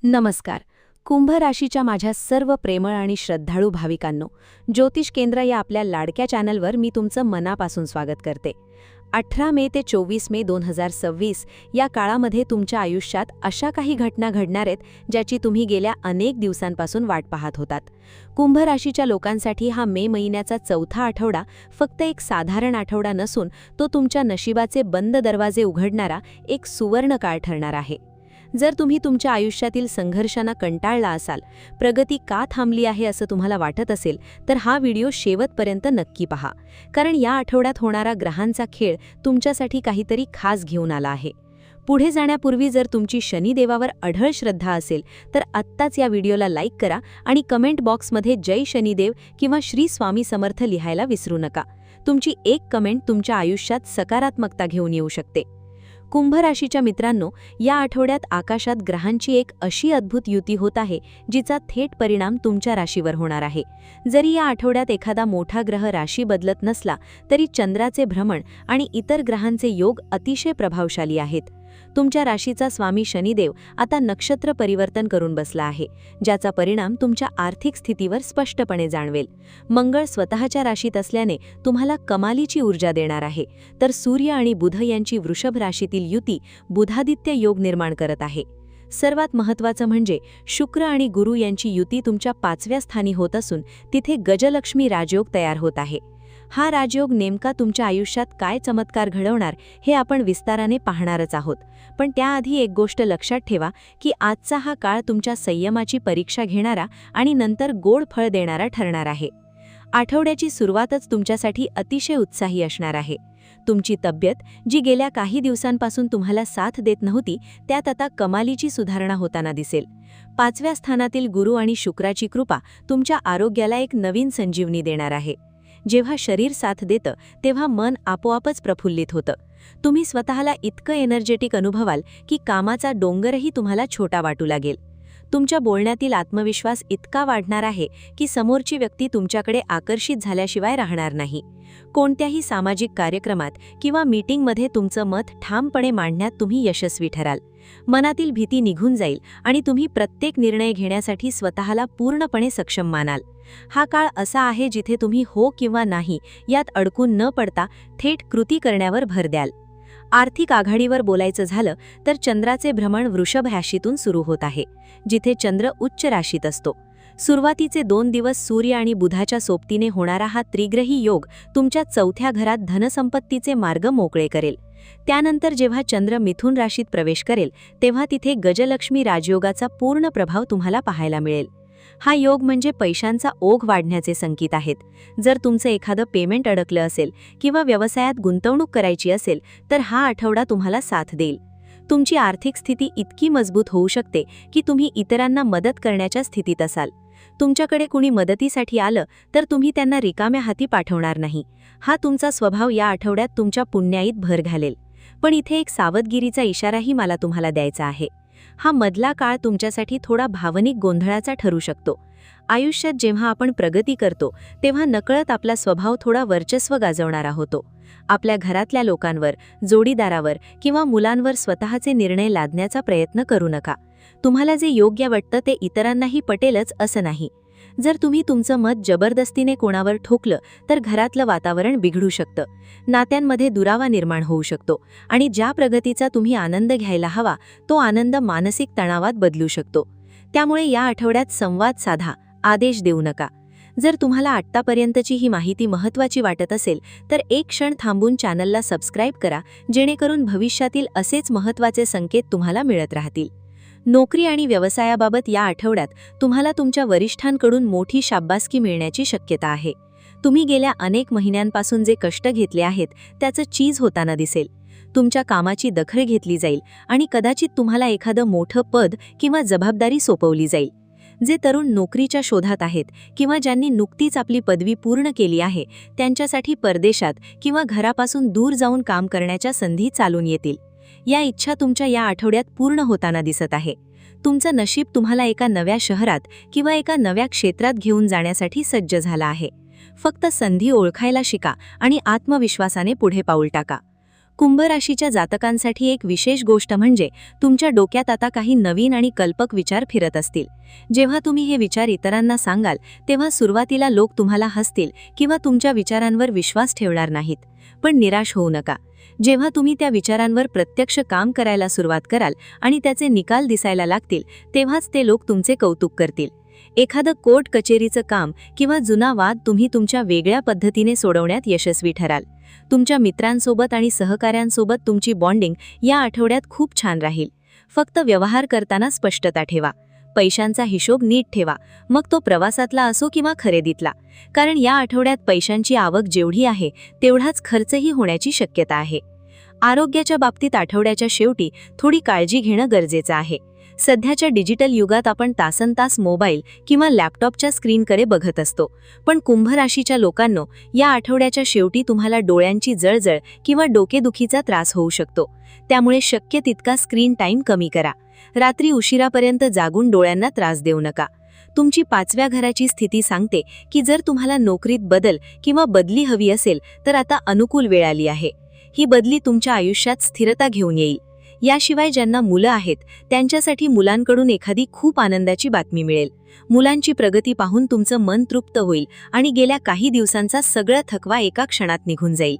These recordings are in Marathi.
नमस्कार. कुंभ राशीच्या माझ्या सर्व प्रेमळ आणि श्रद्धाळू भाविकांनो, ज्योतिष केंद्र या आपल्या लाडक्या चॅनलवर मी तुमचं मनापासून स्वागत करते. 18 मे ते 24 मे 2026 या काळामध्ये तुमच्या आयुष्यात अशा काही घटना घडणार आहेत ज्याची तुम्ही गेल्या अनेक दिवसांपासून वाट पाहत होतात. कुंभ राशीच्या लोकांसाठी हा मे महिन्याचा चौथा आठवडा फक्त एक साधारण आठवडा नसून तो तुमच्या नशिबाचे बंद दरवाजे उघडणारा एक सुवर्ण काळ ठरणार आहे. जर तुम्ही तुमच्या आयुष्यातील संघर्षांना कंटाळला असाल, प्रगती का थांबली आहे असं तुम्हाला वाटत असेल, तर हा व्हिडिओ शेवटपर्यंत नक्की पहा. कारण या आठवड्यात होणारा ग्रहांचा खेळ तुमच्यासाठी काहीतरी खास घेऊन आला आहे. पुढे जाण्यापूर्वी जर तुमची शनिदेवावर अढळ श्रद्धा असेल तर आत्ताच या व्हिडिओला लाईक करा आणि कमेंट बॉक्समध्ये जय शनिदेव किंवा श्री स्वामी समर्थ लिहायला विसरू नका. तुमची एक कमेंट तुमच्या आयुष्यात सकारात्मकता घेऊन येऊ शकते. कुंभ राशीच्या मित्रांनो, या आठवड्यात आकाशात ग्रहांची एक अशी अद्भुत युती होत आहे जिचा थेट परिणाम तुमच्या राशीवर होणार आहे. जरी या आठवड्यात एखादा मोठा ग्रह राशी बदलत नसला तरी चंद्राचे भ्रमण आणि इतर ग्रहांचे योग अतिशय प्रभावशाली आहेत. तुमच्या राशीचा स्वामी शनिदेव आता नक्षत्र परिवर्तन करून बसला आहे, ज्याचा परिणाम तुमच्या आर्थिक स्थितीवर स्पष्टपणे जाणवेल. मंगळ स्वतःच्या राशीत असल्याने तुम्हाला कमालीची ऊर्जा देणार आहे, तर सूर्य आणि बुध यांची वृषभ राशीतील युती बुधादित्य योग निर्माण करत आहे. सर्वात महत्त्वाचं म्हणजे शुक्र आणि गुरु यांची युती तुमच्या 5व्या स्थानी होत असून तिथे गजलक्ष्मी राजयोग तयार होत आहे. हा राजयोग नेमका तुमच्या आयुष्यात काय चमत्कार घडवणार हे आपण विस्ताराने पाहणारच आहोत. पण त्याआधी एक गोष्ट लक्षात ठेवा की आजचा हा काळ तुमच्या संयमाची परीक्षा घेणारा आणि नंतर गोड फळ देणारा ठरणार आहे. आठवड्याची सुरुवातच तुमच्यासाठी अतिशय उत्साही असणार आहे. तुमची तब्येत, जी गेल्या काही दिवसांपासून तुम्हाला साथ देत नव्हती, त्यात आता कमालीची सुधारणा होताना दिसेल. 5व्या स्थानातील गुरु आणि शुक्राची कृपा तुमच्या आरोग्याला एक नवीन संजीवनी देणार आहे. जेव्हा शरीर साथ देतं तेव्हा मन आपोआपच प्रफुल्लित होतं. तुम्ही स्वतःला इतकं एनर्जेटिक अनुभवाल की कामाचा डोंगरही तुम्हाला छोटा वाटू लागेल. तुमच्या बोलण्यातील आत्मविश्वास इतका वाढणार आहे की समोरची व्यक्ती तुमच्याकडे आकर्षित झाल्याशिवाय राहणार नाही. कोणत्याही सामाजिक कार्यक्रमात किंवा मीटिंगमध्ये तुमचं मत ठामपणे मांडण्यात तुम्ही यशस्वी ठराल. मनातील भीती निघून जाईल आणि तुम्ही प्रत्येक निर्णय घेण्यासाठी स्वतःला पूर्णपणे सक्षम मानाल. हा काळ असा आहे जिथे तुम्ही हो किंवा नाही यात अडकून न पडता थेट कृती करण्यावर भर द्याल. आर्थिक आघाडीवर बोलायचं झालं तर चंद्राचे भ्रमण वृषभ राशीतून सुरू होत आहे, जिथे चंद्र उच्च राशीत असतो. सुरुवातीचे 2 दिवस सूर्य आणि बुधाच्या सोबतीने होणारा हा त्रिग्रही योग तुमच्या 4थ्या घरात धनसंपत्तीचे मार्ग मोकळे करेल. त्यानंतर जेव्हा चंद्र मिथुन राशीत प्रवेश करेल तेव्हा तिथे गजलक्ष्मी राजयोगाचा पूर्ण प्रभाव तुम्हाला पाहायला मिळेल. हा योग म्हणजे पैशांचा ओघ वाढण्याचे संकेत आहेत. जर तुमचं एखादं पेमेंट अडकलं असेल किंवा व्यवसायात गुंतवणूक करायची असेल तर हा आठवडा तुम्हाला साथ देईल. तुमची आर्थिक स्थिती इतकी मजबूत होऊ शकते की तुम्ही इतरांना मदत करण्याच्या स्थितीत असाल. तुमच्याकडे कुणी मदतीसाठी आलं तर तुम्ही त्यांना रिकाम्या हाती पाठवणार नाही. हा तुमचा स्वभाव या आठवड्यात तुमच्या पुण्याईत भर घालेल. पण इथे एक सावधगिरीचा इशाराही मला तुम्हाला द्यायचा आहे. हा मधला काळ तुमच्यासाठी थोडा भावनिक गोंधळाचा ठरू शकतो. आयुष्यात जेव्हा आपण प्रगती करतो तेव्हा नकळत आपला स्वभाव थोडा वर्चस्व गाजवणारा होतो. आपल्या घरातल्या लोकांवर, जोडीदारावर किंवा मुलांवर स्वतःचे निर्णय लादण्याचा प्रयत्न करू नका. तुम्हाला जे योग्य वाटतं ते इतरांनाही पटेलच असं नाही. जर तुम्ही तुमचं मत जबरदस्तीने कोणावर ठोकलं तर घरातलं वातावरण बिघडू शकतं. नात्यांमध्ये दुरावा निर्माण होऊ शकतो आणि ज्या प्रगतीचा तुम्ही आनंद घ्यायला हवा तो आनंद मानसिक तणावात बदलू शकतो. त्यामुळे या आठवड्यात संवाद साधा, आदेश देऊ नका. जर तुम्हाला आत्तापर्यंतची ही माहिती महत्त्वाची वाटत असेल तर एक क्षण थांबून चॅनलला सबस्क्राईब करा, जेणेकरून भविष्यातील असेच महत्त्वाचे संकेत तुम्हाला मिळत राहतील. नोकरी आणि व्यवसायाबाबत या आठवड्यात तुम्हाला तुमच्या वरिष्ठांकडून मोठी शाबासकी मिळण्याची शक्यता आहे. तुम्ही गेल्या अनेक महिन्यांपासून जे कष्ट घेतले आहेत त्याचं चीज होताना दिसेल. तुमच्या कामाची दखल घेतली जाईल आणि कदाचित तुम्हाला एखादं मोठं पद किंवा जबाबदारी सोपवली जाईल. जे तरुण नोकरीच्या शोधात आहेत किंवा ज्यांनी नुकतीच आपली पदवी पूर्ण केली आहे त्यांच्यासाठी परदेशात किंवा घरापासून दूर जाऊन काम करण्याच्या संधी चालून येतील. या इच्छा तुमच्या या आठवड्यात पूर्ण होताना दिसत आहे. तुमचं नशीब तुम्हाला एका नव्या शहरात किंवा एका नव्या क्षेत्रात घेऊन जाण्यासाठी सज्ज झाला आहे. फक्त संधी ओळखायला शिका आणि आत्मविश्वासाने पुढे पाऊल टाका. कुंभ राशीच्या जातकांसाठी एक विशेष गोष्ट म्हणजे तुमच्या डोक्यात आता काही नवीन आणि कल्पक विचार फिरत असतील. जेव्हा तुम्ही हे विचार इतरांना सांगाल तेव्हा सुरुवातीला लोक तुम्हाला हसतील किंवा तुमच्या विचारांवर विश्वास ठेवणार नाहीत. पण निराश होऊ नका. जेव्हा तुम्ही त्या विचारांवर प्रत्यक्ष काम करायला सुरुवात कराल आणि त्याचे निकाल दिसायला लागतील तेव्हाच ते लोक तुमचे कौतुक करतील. एखादं कोर्ट कचेरीचं काम किंवा जुना वाद तुम्ही तुमच्या वेगळ्या पद्धतीने सोडवण्यात यशस्वी ठराल. तुमच्या मित्रांसोबत आणि सहकाऱ्यांसोबत तुमची बॉन्डिंग या आठवड्यात खूप छान राहील. फक्त व्यवहार करताना स्पष्टता ठेवा. पैशांचा हिशोब नीट ठेवा, मग तो प्रवासातला असो किंवा खरेदीतला. कारण या आठवड्यात पैशांची आवक जेवढी आहे तेवढाच खर्चही होण्याची शक्यता आहे. आरोग्याच्या बाबतीत आठवड्याच्या शेवटी थोडी काळजी घेणं गरजेचं आहे. सध्याच्या डिजिटल युगात आपण तासनतास मोबाईल किंवा लॅपटॉपच्या स्क्रीनकडे बघत असतो. पण कुंभ राशीच्या लोकांनो, या आठवड्याच्या शेवटी तुम्हाला डोळ्यांची जळजळ किंवा डोकेदुखीचा त्रास होऊ शकतो. त्यामुळे शक्य तितका स्क्रीन टाईम कमी करा. रात्री उशिरापर्यंत जागून डोळ्यांना त्रास देऊ नका. तुमची 5व्या घराची स्थिती सांगते की जर तुम्हाला नोकरीत बदल किंवा बदली हवी असेल तर आता अनुकूल वेळ आली आहे. ही बदली तुमच्या आयुष्यात स्थिरता घेऊन येईल. याशिवाय ज्यांना मुलं आहेत त्यांच्यासाठी मुलांकडून एखादी खूप आनंदाची बातमी मिळेल. मुलांची प्रगती पाहून तुमचं मन तृप्त होईल आणि गेल्या काही दिवसांचा सगळा थकवा एका क्षणात निघून जाईल.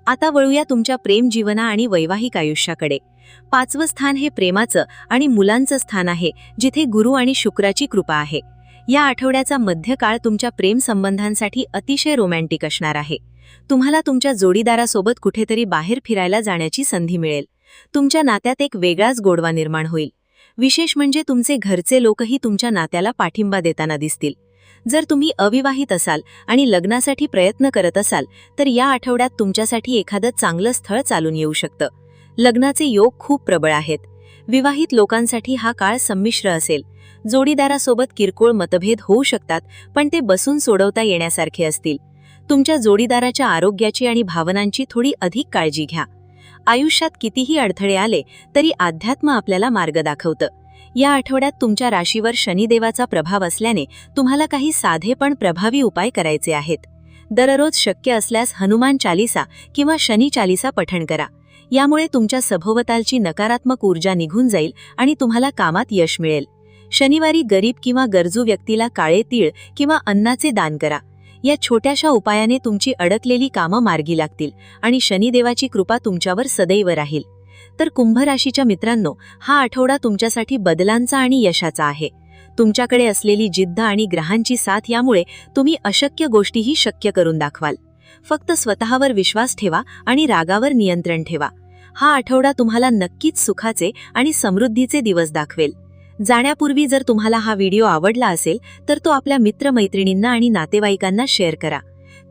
आता वळूया तुमच्या प्रेम जीवना आणि वैवाहिक आयुष्याकडे. 5वं स्थान हे प्रेमाचं आणि मुलांचं स्थान आहे, जिथे गुरु आणि शुक्राची कृपा आहे. या आठवड्याचा मध्यकाळ तुमच्या प्रेम संबंधांसाठी अतिशय रोमॅन्टिक असणार आहे. तुम्हाला तुमच्या जोडीदारासोबत कुठेतरी बाहेर फिरायला जाण्याची संधी मिळेल. तुमच्या नात्यात एक वेगळाच गोडवा निर्माण होईल. विशेष म्हणजे तुमचे घरचे लोकही तुमच्या नात्याला पाठिंबा देताना दिसतील. जर तुम्ही अविवाहित असाल आणि लग्नासाठी प्रयत्न करत असाल तर या आठवड्यात तुमच्यासाठी एखादं चांगलं स्थळ चालून येऊ शकतं. लग्नाचे योग खूप प्रबळ आहेत. विवाहित लोकांसाठी हा काळ संमिश्र असेल. जोडीदारासोबत किरकोळ मतभेद होऊ शकतात, पण ते बसून सोडवता येण्यासारखे असतील. तुमच्या जोडीदाराच्या आरोग्याची आणि भावनांची थोडी अधिक काळजी घ्या. आयुष्यात कितीही अडथळे आले तरी अध्यात्म आपल्याला मार्ग दाखवतं. या आठवड्यात तुमच्या राशीवर शनिदेवाचा प्रभाव असल्याने तुम्हाला काही साधे पण प्रभावी उपाय करायचे आहेत. दररोज शक्य असल्यास हनुमान चालीसा किंवा शनी चालीसा पठण करा. यामुळे तुमच्या सभोवतालची नकारात्मक ऊर्जा निघून जाईल आणि तुम्हाला कामात यश मिळेल. शनिवारी गरीब किंवा गरजू व्यक्तीला काळे तीळ किंवा अन्नाचे दान करा. या छोट्याशा उपायाने तुमची अडकलेली कामं मार्गी लागतील आणि शनिदेवाची कृपा तुमच्यावर सदैव राहील. तर कुंभ राशीच्या मित्रांनो, हा आठवडा तुमच्यासाठी बदलांचा आणि यशाचा आहे. तुमच्याकडे असलेली जिद्द आणि ग्रहांची साथ यामुळे तुम्ही अशक्य गोष्टीही शक्य करून दाखवाल. फक्त स्वतःवर विश्वास ठेवा आणि रागावर नियंत्रण ठेवा. हा आठवडा तुम्हाला नक्कीच सुखाचे आणि समृद्धीचे दिवस दाखवेल. जाण्यापूर्वी जर तुम्हाला हा व्हिडिओ आवडला असेल तर तो आपल्या मित्रमैत्रिणींना आणि नातेवाईकांना शेअर करा.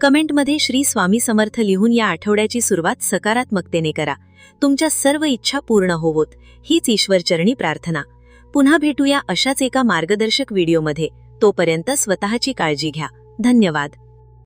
कमेंटमध्ये श्री स्वामी समर्थ लिहून या आठवड्याची सुरुवात सकारात्मकतेने करा. तुमच्या सर्व इच्छा पूर्ण होवोत, हीच ईश्वरचरणी प्रार्थना. पुन्हा भेटूया अशाच एका मार्गदर्शक व्हिडिओमध्ये. तोपर्यंत स्वतःची काळजी घ्या. धन्यवाद.